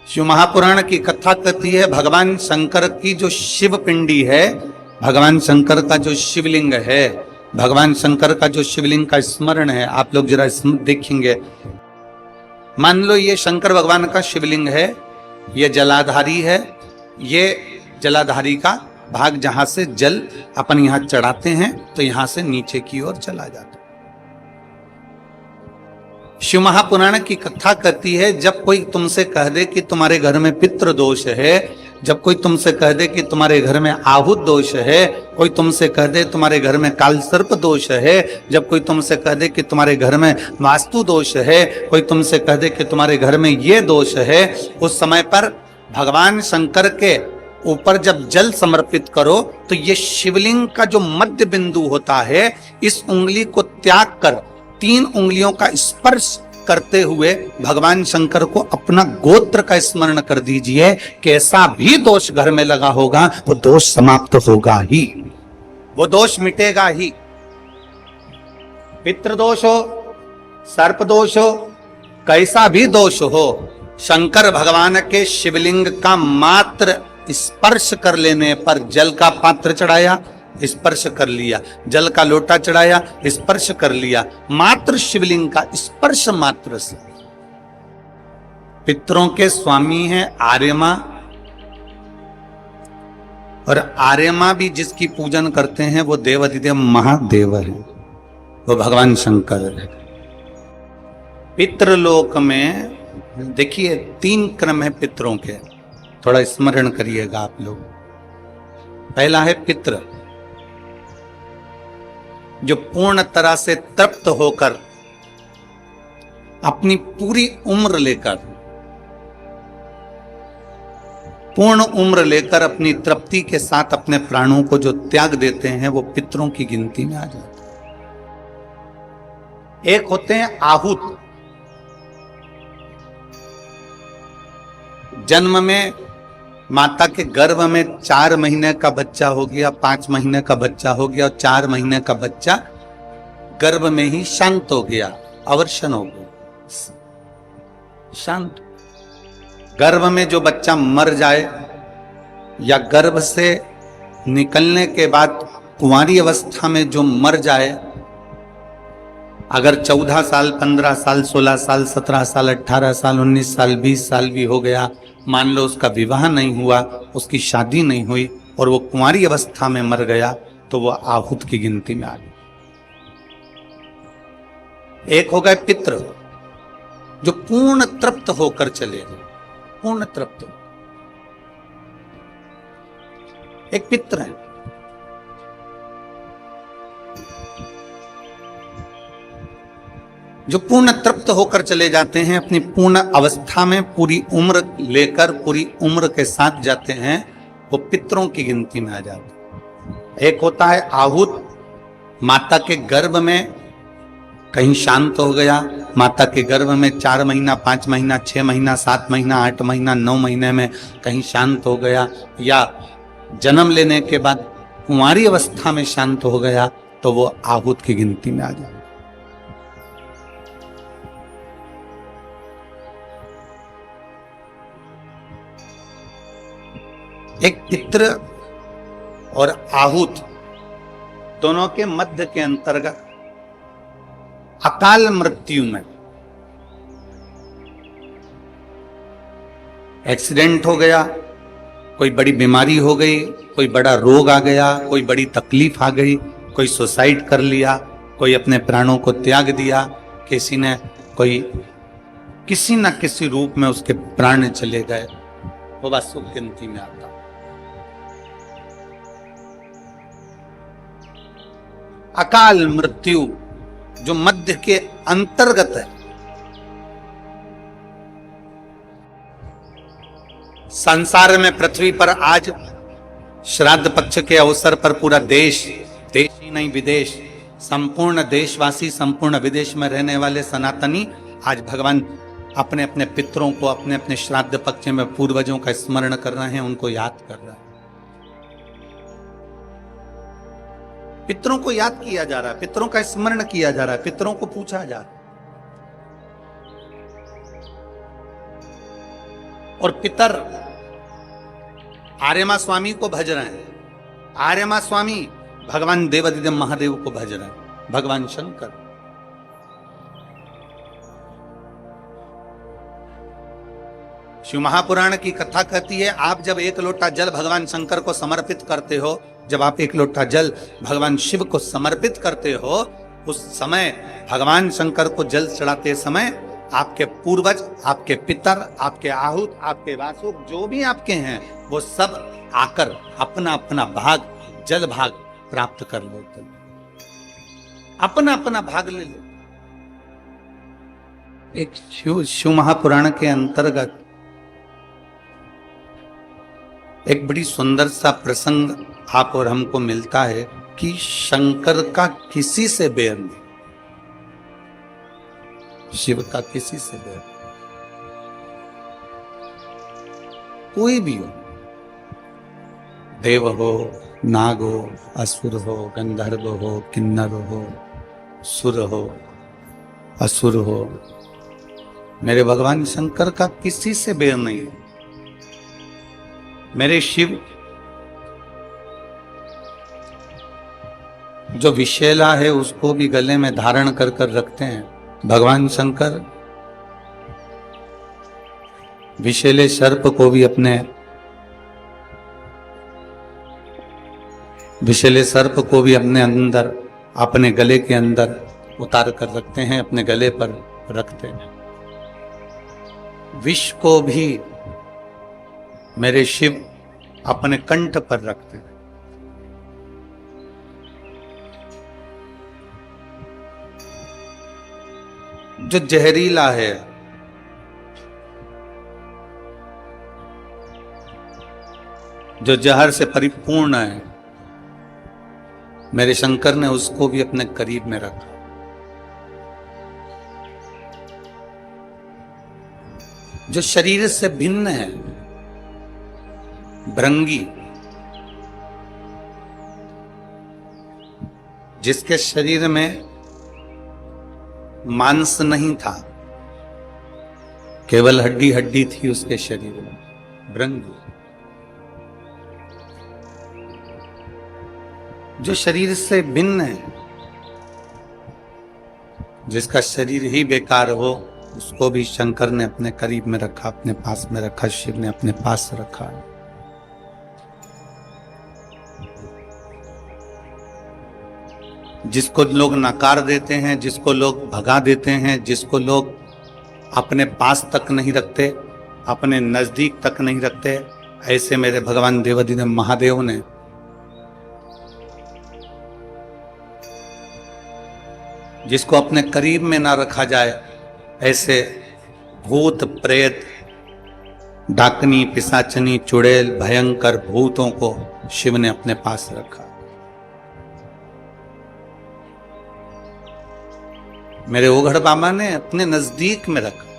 शिव महापुराण की कथा कहती है भगवान शंकर की जो शिव पिंडी है, भगवान शंकर का जो शिवलिंग है, भगवान शंकर का जो शिवलिंग का स्मरण है, आप लोग जरा देखेंगे। मान लो ये शंकर भगवान का शिवलिंग है, ये जलाधारी है, ये जलाधारी का भाग जहां से जल अपन यहां चढ़ाते हैं तो यहां से नीचे की ओर चला जाता है। शिव महापुराण की कथा कहती है जब कोई तुमसे कह दे कि तुम्हारे घर में पितृ दोष है, जब कोई तुमसे कह दे कि तुम्हारे घर में आहुत दोष है, कोई तुमसे कह दे तुम्हारे घर में काल सर्प दोष है, जब कोई तुमसे कह दे कि तुम्हारे घर में वास्तु दोष है, कोई तुमसे कह दे कि तुम्हारे घर में ये दोष है, उस समय पर भगवान शंकर के ऊपर जब जल समर्पित करो तो ये शिवलिंग का जो मध्य बिंदु होता है, इस उंगली को त्याग कर 3 उंगलियों का स्पर्श करते हुए भगवान शंकर को अपना गोत्र का स्मरण कर दीजिए। कैसा भी दोष घर में लगा होगा वो दोष समाप्त होगा ही, वो दोष मिटेगा ही। पितृदोष हो, सर्प दोष हो, कैसा भी दोष हो, शंकर भगवान के शिवलिंग का मात्र स्पर्श कर लेने पर, जल का पात्र चढ़ाया, स्पर्श कर लिया, जल का लोटा चढ़ाया, स्पर्श कर लिया, मात्र शिवलिंग का स्पर्श मात्र से। पितरों के स्वामी हैं आर्यमा, और आर्यमा भी जिसकी पूजन करते हैं वो देवाधिदेव महादेव है, वो भगवान शंकर है। पितृलोक में देखिए 3 क्रम है पितरों के, थोड़ा स्मरण करिएगा आप लोग। पहला है पितृ, जो पूर्ण तरह से तृप्त होकर अपनी पूरी उम्र लेकर, पूर्ण उम्र लेकर अपनी तृप्ति के साथ अपने प्राणों को जो त्याग देते हैं वो पितरों की गिनती में आ जाते हैं। एक होते हैं आहूत, जन्म में माता के गर्भ में 4 महीने का बच्चा हो गया, 5 महीने का बच्चा हो गया और 4 महीने का बच्चा गर्भ में ही शांत हो गया, अवर्षण हो गया, शांत। गर्भ में जो बच्चा मर जाए या गर्भ से निकलने के बाद कुंवारी अवस्था में जो मर जाए, अगर 14 साल, 15 साल, 16 साल, 17 साल, 18 साल, 19 साल, 20 साल भी हो गया, मान लो उसका विवाह नहीं हुआ, उसकी शादी नहीं हुई और वो कुंवारी अवस्था में मर गया, तो वो आहूत की गिनती में आ गया। एक हो गए पितृ, जो पूर्ण तृप्त होकर चले गए, पूर्ण तृप्त। एक पितृ है। जो पूर्ण तृप्त होकर चले जाते हैं, अपनी पूर्ण अवस्था में पूरी उम्र लेकर, पूरी उम्र के साथ जाते हैं, वो पितरों की गिनती में आ जाते हैं। एक होता है आहूत, माता के गर्भ में कहीं शांत हो गया, माता के गर्भ में 4 महीना, 5 महीना, 6 महीना, 7 महीना, 8 महीना, 9 महीने में कहीं शांत हो गया, या जन्म लेने के बाद कुंवारी अवस्था में शांत हो गया, तो वो आहूत की गिनती में आ जाए। एक पितृ और आहूत दोनों के मध्य के अंतर्गत अकाल मृत्यु में, एक्सीडेंट हो गया, कोई बड़ी बीमारी हो गई, कोई बड़ा रोग आ गया, कोई बड़ी तकलीफ आ गई, कोई सुसाइड कर लिया, कोई अपने प्राणों को त्याग दिया, किसी ने कोई किसी न किसी रूप में उसके प्राण चले गए, वो बस गिनती में आता। अकाल मृत्यु जो मध्य के अंतर्गत है, संसार में पृथ्वी पर आज श्राद्ध पक्ष के अवसर पर पूरा देश, देश ही नहीं विदेश, संपूर्ण देशवासी, संपूर्ण विदेश में रहने वाले सनातनी आज भगवान अपने अपने पितरों को, अपने अपने श्राद्ध पक्ष में पूर्वजों का स्मरण कर रहे हैं, उनको याद कर रहे हैं। पितरों को याद किया जा रहा है, पितरों का स्मरण किया जा रहा है, पितरों को पूछा जा रहा है। और पितर आर्यमा स्वामी को भज रहे हैं। आर्यमा स्वामी भगवान देवादिदेव महादेव को भज रहे हैं, भगवान शंकर। शिव महापुराण की कथा कहती है, आप जब एक लोटा जल भगवान शंकर को समर्पित करते हो, जब आप एक लोटा जल भगवान शिव को समर्पित करते हो, उस समय भगवान शंकर को जल चढ़ाते समय आपके पूर्वज, आपके पितर, आपके आहूत, आपके वासुक, जो भी आपके हैं, वो सब आकर अपना अपना भाग, जल भाग प्राप्त कर लेते, अपना अपना भाग ले ले। एक शिव महापुराण के अंतर्गत एक बड़ी सुंदर सा प्रसंग आप और हमको मिलता है कि शंकर का किसी से बैर नहीं, शिव का किसी से बैर, कोई भी हो, देव हो, नाग हो, असुर हो, गंधर्व हो, किन्नर हो, सुर हो, असुर हो, मेरे भगवान शंकर का किसी से बैर नहीं है। मेरे शिव जो विशैला है उसको भी गले में धारण कर कर रखते हैं। भगवान शंकर विशैले सर्प को भी अपने अंदर, अपने गले के अंदर उतार कर रखते हैं, अपने गले पर रखते हैं। विष को भी मेरे शिव अपने कंठ पर रखते हैं। जो जहरीला है, जो जहर से परिपूर्ण है, मेरे शंकर ने उसको भी अपने करीब में रखा। जो शरीर से भिन्न है, भृंगी, जिसके शरीर में मांस नहीं था, केवल हड्डी हड्डी थी उसके शरीर में, भृंगी। जो शरीर से भिन्न है, जिसका शरीर ही बेकार हो, उसको भी शंकर ने अपने करीब में रखा, अपने पास में रखा, शिव ने अपने पास रखा। जिसको लोग नकार देते हैं, जिसको लोग भगा देते हैं, जिसको लोग अपने पास तक नहीं रखते, अपने नजदीक तक नहीं रखते, ऐसे मेरे भगवान देवादिदेव महादेव ने जिसको अपने करीब में ना रखा जाए, ऐसे भूत प्रेत, डाकनी, पिशाचनी, चुड़ैल, भयंकर भूतों को शिव ने अपने पास रखा। मेरे ओघड़ बाबा ने अपने नजदीक में रखा।